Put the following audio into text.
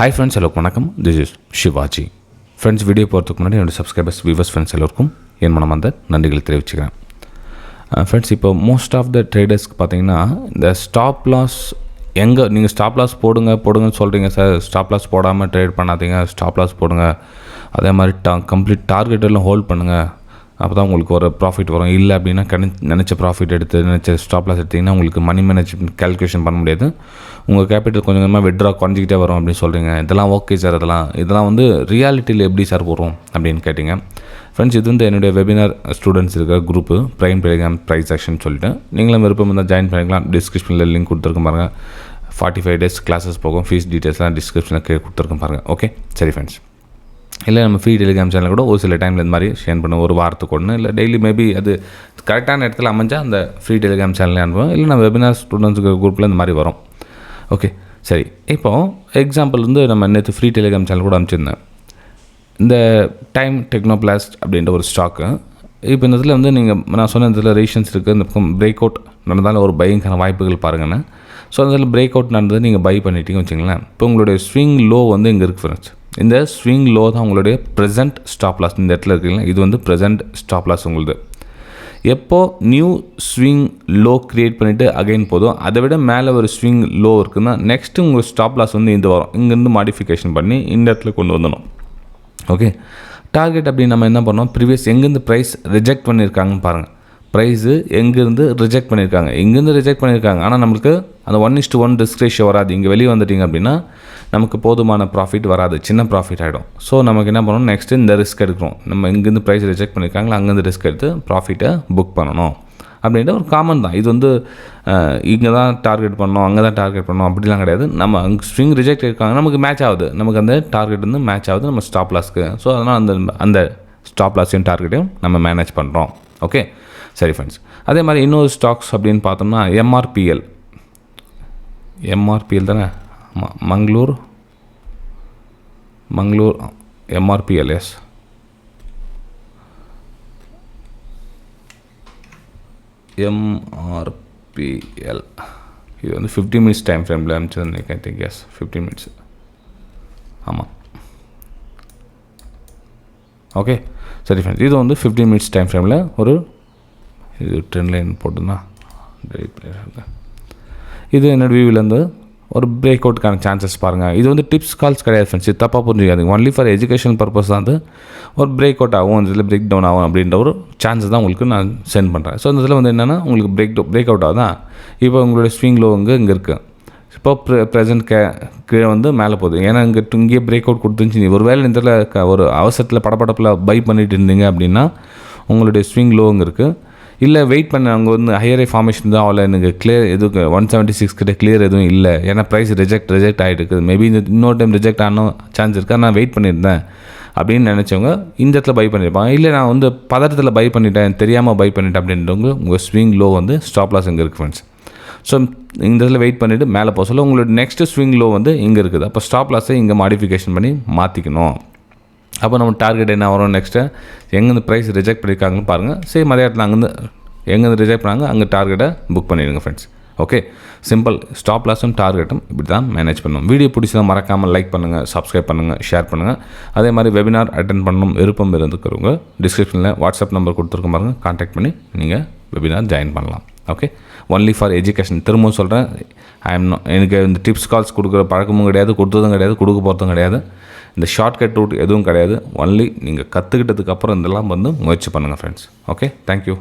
Hi friends, எல்லாருக்கும் வணக்கம். This is Shivaji. Friends, video போகிறதுக்கு முன்னாடி என்னோடய சப்ஸ்கிரைபர்ஸ், வியூவர்ஸ், ஃப்ரெண்ட்ஸ் எல்லோருக்கும் என் மனமார்ந்த நன்றிகளை தெரிவிச்சுக்கிறேன். ஃப்ரெண்ட்ஸ், இப்போ மோஸ்ட் ஆஃப் த ட்ரேடர்ஸ்க்கு பார்த்தீங்கன்னா இந்த ஸ்டாப் லாஸ் நீங்கள் ஸ்டாப் லாஸ் போடுங்கன்னு சொல்கிறீங்க சார். ஸ்டாப் லாஸ் போடாமல் ட்ரேட் பண்ணாதீங்க, ஸ்டாப் லாஸ் போடுங்க. அதே மாதிரி கம்ப்ளீட் டார்கெட் எல்லாம் ஹோல்ட் பண்ணுங்கள், அப்போ தான் உங்களுக்கு ஒரு ப்ராஃபிட் வரும். இல்லை அப்படின்னா நினச்ச ப்ராஃபிட் எடுத்து நினச்ச ஸ்டாப் லாஸ் எடுத்திங்கன்னா உங்களுக்கு மணி மேனேஜ்மெண்ட் கேல்குலேஷன் பண்ண முடியாது. உங்கள் கேபிட்டல் கொஞ்சம் கொஞ்சமாக விட்ரா குறைஞ்சிக்கிட்டே வரும் அப்படின்னு சொல்கிறீங்க. இதெல்லாம் ஓகே சார், இதெல்லாம் வந்து ரியாலிட்டியில் எப்படி சார் போகிறோம் அப்படின்னு கேட்டிங்க. ஃப்ரெண்ட்ஸ், இது வந்து என்னுடைய வெபினார் ஸ்டூடெண்ட்ஸ் இருக்கிற group prime telegram price action சொல்லிட்டு நீங்களும் விருப்பம் இருந்தால் ஜாயின் பண்ணிக்கலாம். டிஸ்கிரிப்ஷனில் லிங்க் கொடுத்துருக்கேன் பாருங்கள். 45 days கிளாஸஸ் போகும். ஃபீஸ் டீட்டெயில்ஸ்லாம் டிஸ்கிரிப்ஷனில் கொடுத்துருக்கேன் பாருங்கள். ஓகே, சரி ஃப்ரெண்ட்ஸ். இல்லை நம்ம ஃப்ரீ டெலிகிராம் சேனல் கூட ஒரு சில டைமில் இந்த மாதிரி ஷேர் பண்ணுவோம். ஒரு வாரத்துக்கு ஒன்று இல்லை டெய்லி மேபி அது கரெக்டான இடத்துல அமைஞ்சால் அந்த ஃப்ரீ டெலிகிராம் சேனலே அனுப்புவோம். இல்லை நம்ம வெபினார் ஸ்டூடெண்ட்ஸுக்கு குரூப்பில் இந்த மாதிரி வரும். ஓகே, சரி. இப்போது எக்ஸாம்பிள் வந்து நம்ம நேற்று ஃப்ரீ டெலிகிராம் சேனல் கூட அனுப்பிச்சிருந்தேன். இந்த டைம் டெக்னோபிளாஸ்ட் அப்படின்ற ஒரு ஸ்டாக்கு. இப்போ இந்த இதில் வந்து நான் சொன்ன இதில் ரேஷன்ஸ் இருக்குது. இந்த பக்கம் பிரேக் அவுட் நடந்தாலும் ஒரு பையிங்கான வாய்ப்புகள் பாருங்கன்னு. ஸோ அதில் பிரேக் அவுட் நடந்தது நீங்கள் பை பண்ணிட்டீங்கன்னு வச்சுங்களேன். இப்போ உங்களுடைய ஸ்விங் லோ வந்து இங்கே இருக்குது ஃப்ரெண்ட்ஸ். இந்த ஸ்விங் லோ தான் உங்களுடைய ப்ரெசென்ட் ஸ்டாப் லாஸ். இந்த இடத்துல இருக்குங்களா, இது வந்து ப்ரெசென்ட் ஸ்டாப் லாஸ் உங்களுது. எப்போது நியூ ஸ்விங் லோ க்ரியேட் பண்ணிவிட்டு அகைன் போதும், அதை விட மேலே ஒரு ஸ்விங் லோ இருக்குதுன்னா நெக்ஸ்ட்டு உங்கள் ஸ்டாப் லாஸ் வந்து இந்த வரும். இங்கேருந்து மாடிஃபிகேஷன் பண்ணி இந்த இடத்துல கொண்டு வந்துடணும். ஓகே, டார்கெட் அப்படின்னு நம்ம என்ன பண்ணோம், ப்ரீவியஸ் எங்கேருந்து ப்ரைஸ் ரிஜெக்ட் பண்ணியிருக்காங்கன்னு பாருங்கள். ப்ரைஸு எங்கேருந்து ரிஜெக்ட் பண்ணியிருக்காங்க, எங்கேருந்து ரிஜெக்ட் பண்ணியிருக்காங்க. ஆனால் நம்மளுக்கு அந்த 1:1 ரிஸ்க் ரேஷியோ வராது. இங்கே வெளியே வந்துட்டிங்க அப்படின்னா நமக்கு போதுமான ப்ராஃபிட் வராது, சின்ன ப்ராஃபிட் ஆகிடும். ஸோ நமக்கு என்ன பண்ணணும், நெக்ஸ்ட்டு இந்த ரிஸ்க் எடுக்கிறோம். நம்ம இங்கேருந்து ப்ரைஸ் ரிஜெக்ட் பண்ணியிருக்காங்களா, அங்கேருந்து ரிஸ்க் எடுத்து ப்ராஃபிட்டை புக் பண்ணணும் அப்படின்ற ஒரு காமன் தான். இது வந்து இங்கே தான் டார்கெட் பண்ணணும், அங்கே தான் டார்கெட் பண்ணணும் அப்படிலாம் கிடையாது. நம்ம அங்கே ஸ்விங் ரிஜெக்ட் இருக்காங்க, நமக்கு மேட்ச் ஆகுது, நமக்கு அந்த டார்கெட் வந்து மேட்ச் ஆகுது நம்ம ஸ்டாப் லாஸ்க்கு. ஸோ அதனால் அந்த ஸ்டாப் லாஸையும் டார்கெட்டையும் நம்ம மேனேஜ் பண்ணுறோம். ஓகே, சரி ஃப்ரெண்ட்ஸ். அதே மாதிரி இன்னொரு ஸ்டாக்ஸ் அப்படின்னு பார்த்தோம்னா எம்ஆர்பிஎல் தானே. ஆமாம், மங்களூர் எம்ஆர்பிஎல். S, MRPL. இது வந்து 15 minutes டைம் ஃப்ரேமில் அனுப்பிச்சது. I think is 15 minutes. ஆமாம், ஓகே, சரி ஃப்ரெண்ட்ஸ். இது வந்து 15 minutes டைம் ஃப்ரேமில் ஒரு இது ட்ரெண்ட் லைன் போட்டுன்னா இது என்னோடய வியூவிலேருந்து ஒரு பிரேக் அவுட்டுக்கான சான்சஸ் பாருங்கள். இது வந்து டிப்ஸ் கால்ஸ் கிடையாது ஃப்ரெண்ட்ஸ், இது தப்பாக புரிஞ்சுக்காது. ஒன்லி ஃபார் எஜுகேஷன் பர்பஸ் தான். அது ஒரு பிரேக் அவுட் ஆகும், இதில் பிரேக் டவுன் ஆகும் அப்படின்ற ஒரு சான்சஸ் தான் உங்களுக்கு நான் சென்ட் பண்ணுறேன். ஸோ இந்த இதில் வந்து என்னென்னா உங்களுக்கு பிரேக் அவுட் ஆகுதான். இப்போ உங்களுடைய ஸ்விங் லோ இங்கே இருக்குது. இப்போ ப்ரெசென்ட் கீழே வந்து மேலே போகுது. ஏன்னா இங்கேயே பிரேக் அவுட் கொடுத்துருந்துச்சு. ஒரு வேலை இந்த ஒரு அவசரத்தில் படப்படப்பில் பை பண்ணிட்டு இருந்தீங்க அப்படின்னா உங்களுடைய ஸ்விங் லோ இங்கே இருக்குது. இல்லை வெயிட் பண்ண அங்கே வந்து ஹையரே ஃபார்மேஷன் தான் அவ்வளோ எனக்கு கிளியர் எதுவும் 176 கிட்ட கிளியர் எதுவும் இல்லை. ஏன்னா ப்ரைஸ் ரிஜெக்ட் ஆகிட்டு இருக்குது. மேபி இன்னொரு டைம் ரிஜெக்ட் ஆன சான்ஸ் இருக்கா, நான் வெயிட் பண்ணியிருந்தேன் அப்படின்னு நினச்சவங்க இந்த இடத்துல பை பண்ணியிருப்பாங்க. இல்லை நான் வந்து பதட்டத்தில் பை பண்ணிட்டேன், தெரியாமல் பை பண்ணிட்டேன் அப்படின்றவங்க உங்கள் ஸ்விங் லோ வந்து ஸ்டாப் லாஸ் இங்கே இருக்குது ஃப்ரெண்ட்ஸ். ஸோ இந்த இடத்துல வெயிட் பண்ணிவிட்டு மேலே போக சொல்ல உங்களோட நெக்ஸ்ட்டு ஸ்விங் லோ வந்து இங்கே இருக்குது. அப்போ ஸ்டாப் லாஸை இங்கே மாடிஃபிகேஷன் பண்ணி மாற்றிக்கணும். அப்போ நம்ம டார்கெட் என்ன வரும், நெக்ஸ்ட்டு எங்கேருந்து ப்ரைஸ் ரிஜெக்ட் பண்ணியிருக்காங்கன்னு பாருங்கள். சேம் அதே இடத்துல அங்கேருந்து எங்கேருந்து ரிஜெக்ட் பண்ணாங்க அங்கே டார்கெட்டை புக் பண்ணிடுங்க ஃப்ரெண்ட்ஸ். Okay, simple. ஸ்டாப் லாஸும் டார்கெட்டும் இப்படி தான் மேனேஜ் பண்ணணும். வீடியோ பிடிச்சதான் மறக்காமல் லைக் பண்ணுங்கள், சப்ஸ்கிரைப் பண்ணுங்கள், ஷேர் பண்ணுங்கள். அதே மாதிரி வெபினார் அட்டென்ட் பண்ணணும் விருப்பம் இருந்துக்கிறவங்க டிஸ்கிரிப்ஷனில் வாட்ஸ்அப் நம்பர் கொடுத்துருக்க பாருங்கள், கான்டாக்ட் பண்ணி நீங்கள் வெபினார் ஜாயின் பண்ணலாம். Okay, only for education. திரும்பவும் சொல்கிறேன், எனக்கு இந்த டிப்ஸ் கால்ஸ் கொடுக்குற பழக்கமும் கிடையாது, கொடுத்ததும் கிடையாது, கொடுக்க போகிறதும் கிடையாது. இந்த ஷார்ட்கட் ரூட் எதுவும் கிடையாது. ஒன்லி நீங்கள் கற்றுக்கிட்டதுக்கப்புறம் இதெல்லாம் வந்து முயற்சி பண்ணுங்கள் ஃப்ரெண்ட்ஸ். Okay, thank you.